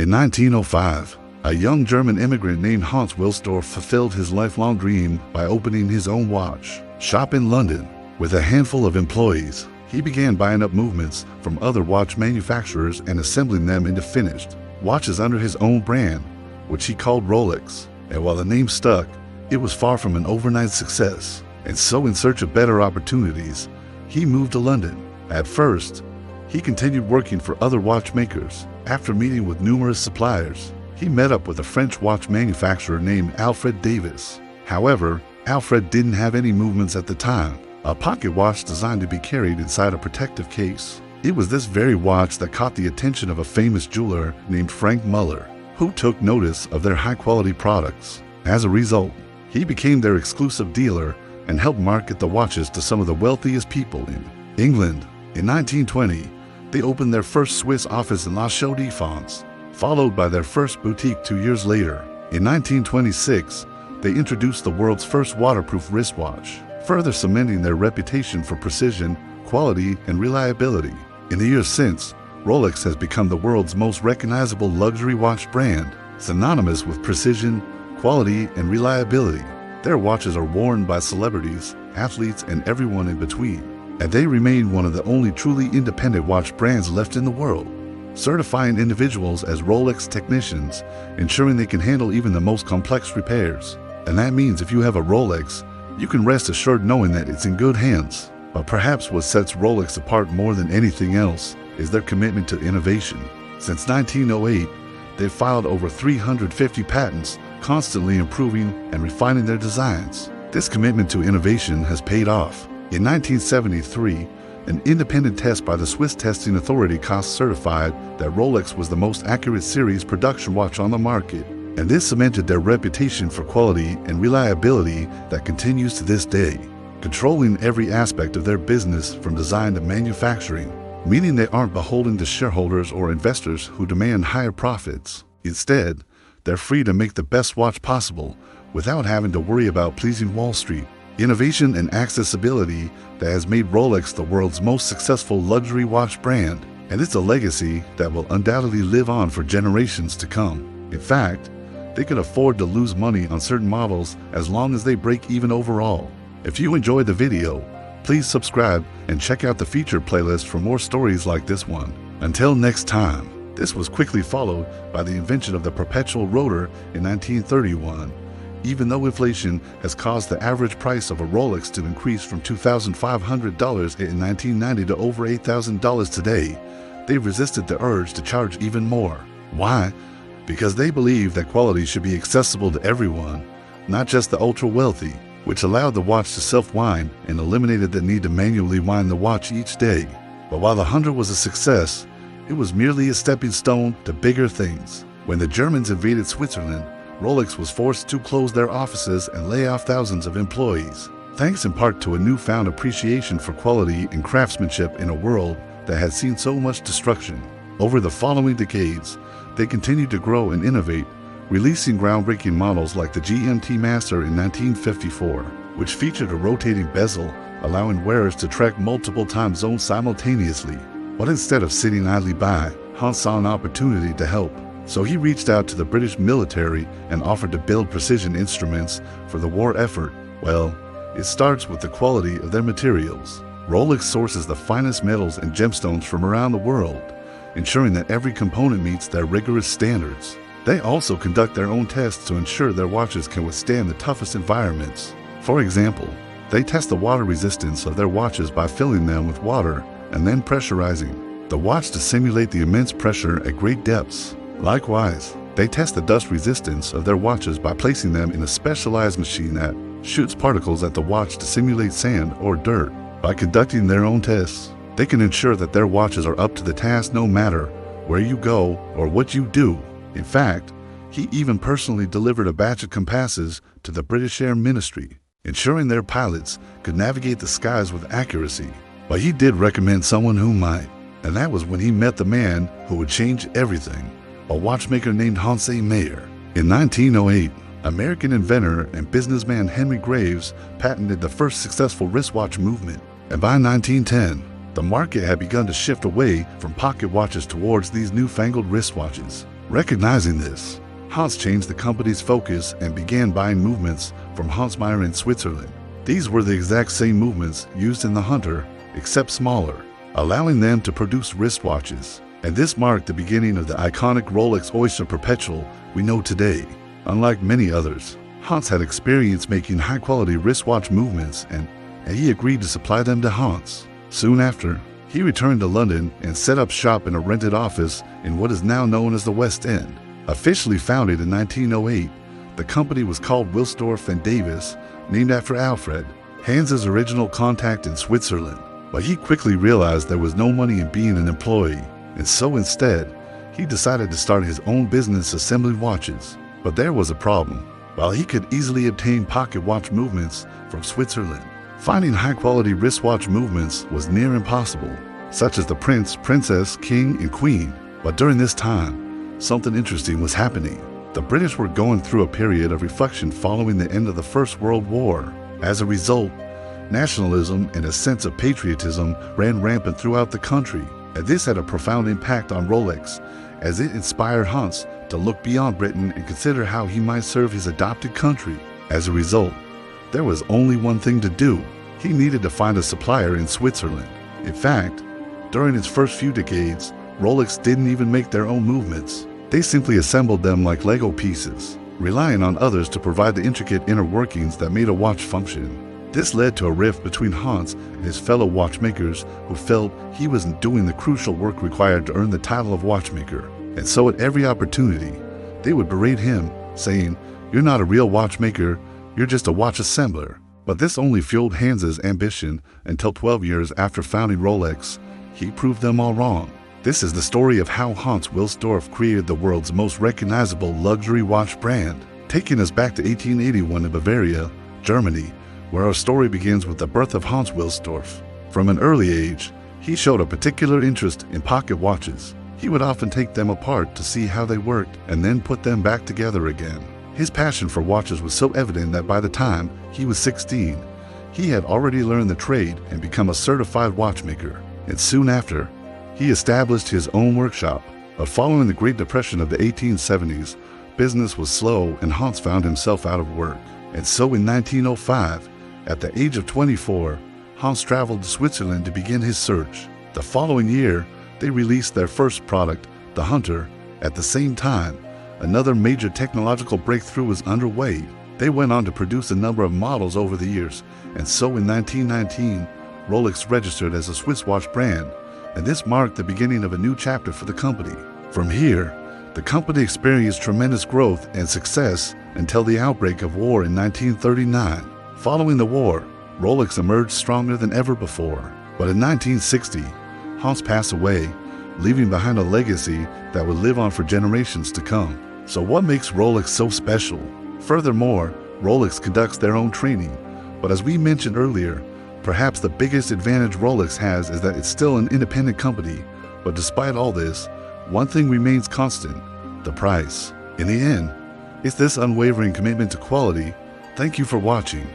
In 1905, a young German immigrant named Hans Wilsdo fulfilled his lifelong dream by opening his own watch shop in London. With a handful of employees, he began buying up movements from other watch manufacturers and assembling them into finished watches under his own brand, which he called Rolex. And while the name stuck, it was far from an overnight success. And so, in search of better opportunities, he moved to London. At first, he continued working for other watchmakers. After meeting with numerous suppliers, he met up with a French watch manufacturer named Alfred Davis. However, Alfred didn't have any movements at the time, a pocket watch designed to be carried inside a protective case. It was this very watch that caught the attention of a famous jeweler named Frank Muller, who took notice of their high-quality products. As a result, he became their exclusive dealer and helped market the watches to some of the wealthiest people in England. In 1920, they opened their first Swiss office in La Chaux-de-Fonds, followed by their first boutique 2 years later. In 1926, they introduced the world's first waterproof wristwatch, further cementing their reputation for precision, quality, and reliability. In the years since, Rolex has become the world's most recognizable luxury watch brand, synonymous with precision, quality, and reliability. Their watches are worn by celebrities, athletes, and everyone in between, and they remain one of the only truly independent watch brands left in the world, certifying individuals as Rolex technicians, ensuring they can handle even the most complex repairs. And that means if you have a Rolex, you can rest assured knowing that it's in good hands. But perhaps what sets Rolex apart more than anything else is their commitment to innovation. Since 1908, they've filed over 350 patents, constantly improving and refining their designs. This commitment to innovation has paid off. In 1973, an independent test by the Swiss testing authority COS certified that Rolex was the most accurate series production watch on the market, and this cemented their reputation for quality and reliability that continues to this day, controlling every aspect of their business from design to manufacturing, meaning they aren't beholden to shareholders or investors who demand higher profits. Instead, they're free to make the best watch possible without having to worry about pleasing Wall Street. Innovation and accessibility that has made Rolex the world's most successful luxury watch brand, and it's a legacy that will undoubtedly live on for generations to come. In fact, they can afford to lose money on certain models as long as they break even overall. If you enjoyed the video, please subscribe and check out the featured playlist for more stories like this one. Until next time. This was quickly followed by the invention of the perpetual rotor in 1931. Even though inflation has caused the average price of a Rolex to increase from $2,500 in 1990 to over $8,000 today, they've resisted the urge to charge even more. Why? Because they believe that quality should be accessible to everyone, not just the ultra-wealthy, which allowed the watch to self-wind and eliminated the need to manually wind the watch each day. But while the 100 was a success, it was merely a stepping stone to bigger things. When the Germans invaded Switzerland, Rolex was forced to close their offices and lay off thousands of employees, thanks in part to a newfound appreciation for quality and craftsmanship in a world that had seen so much destruction. Over the following decades, they continued to grow and innovate, releasing groundbreaking models like the GMT Master in 1954, which featured a rotating bezel, allowing wearers to track multiple time zones simultaneously. But instead of sitting idly by, Hans saw an opportunity to help. So he reached out to the British military and offered to build precision instruments for the war effort. Well, it starts with the quality of their materials. Rolex sources the finest metals and gemstones from around the world, ensuring that every component meets their rigorous standards. They also conduct their own tests to ensure their watches can withstand the toughest environments. For example, they test the water resistance of their watches by filling them with water and then pressurizing the watch to simulate the immense pressure at great depths. Likewise, they test the dust resistance of their watches by placing them in a specialized machine that shoots particles at the watch to simulate sand or dirt. By conducting their own tests, they can ensure that their watches are up to the task no matter where you go or what you do. In fact, he even personally delivered a batch of compasses to the British Air Ministry, ensuring their pilots could navigate the skies with accuracy. But he did recommend someone who might, and that was when he met the man who would change everything, a watchmaker named Hans Mayer. In 1908, American inventor and businessman Henry Graves patented the first successful wristwatch movement, and by 1910, the market had begun to shift away from pocket watches towards these newfangled wristwatches. Recognizing this, Hans changed the company's focus and began buying movements from Hansmeier in Switzerland. These were the exact same movements used in the Hunter, except smaller, allowing them to produce wristwatches. And this marked the beginning of the iconic Rolex Oyster Perpetual we know today. Unlike many others, Hans had experience making high-quality wristwatch movements and he agreed to supply them to Hans. Soon after, he returned to London and set up shop in a rented office in what is now known as the West End. Officially founded in 1908, the company was called Wilsdorf and Davis, named after Alfred, Hans's original contact in Switzerland. But he quickly realized there was no money in being an employee, and so instead, he decided to start his own business assembling watches. But there was a problem. While he could easily obtain pocket watch movements from Switzerland, finding high-quality wristwatch movements was near impossible, such as the Prince, Princess, King, and Queen. But during this time, something interesting was happening. The British were going through a period of reflection following the end of the First World War. As a result, nationalism and a sense of patriotism ran rampant throughout the country, and this had a profound impact on Rolex, as it inspired Hans to look beyond Britain and consider how he might serve his adopted country. As a result, there was only one thing to do. He needed to find a supplier in Switzerland. In fact, during its first few decades, Rolex didn't even make their own movements. They simply assembled them like Lego pieces, relying on others to provide the intricate inner workings that made a watch function. This led to a rift between Hans and his fellow watchmakers who felt he wasn't doing the crucial work required to earn the title of watchmaker. And so at every opportunity, they would berate him, saying, "You're not a real watchmaker, you're just a watch assembler." But this only fueled Hans's ambition until 12 years after founding Rolex, he proved them all wrong. This is the story of how Hans Wilsdorf created the world's most recognizable luxury watch brand, taking us back to 1881 in Bavaria, Germany, where our story begins with the birth of Hans Wilsdorf. From an early age, he showed a particular interest in pocket watches. He would often take them apart to see how they worked and then put them back together again. His passion for watches was so evident that by the time he was 16, he had already learned the trade and become a certified watchmaker. And soon after, he established his own workshop. But following the Great Depression of the 1870s, business was slow and Hans found himself out of work. And so in 1905, at the age of 24, Hans traveled to Switzerland to begin his search. The following year, they released their first product, the Hunter. At the same time, another major technological breakthrough was underway. They went on to produce a number of models over the years, and so in 1919, Rolex registered as a Swiss watch brand, and this marked the beginning of a new chapter for the company. From here, the company experienced tremendous growth and success until the outbreak of war in 1939. Following the war, Rolex emerged stronger than ever before. But in 1960, Hans passed away, leaving behind a legacy that would live on for generations to come. So what makes Rolex so special? Furthermore, Rolex conducts their own training, but as we mentioned earlier, perhaps the biggest advantage Rolex has is that it's still an independent company. But despite all this, one thing remains constant: the price. In the end, it's this unwavering commitment to quality. Thank you for watching.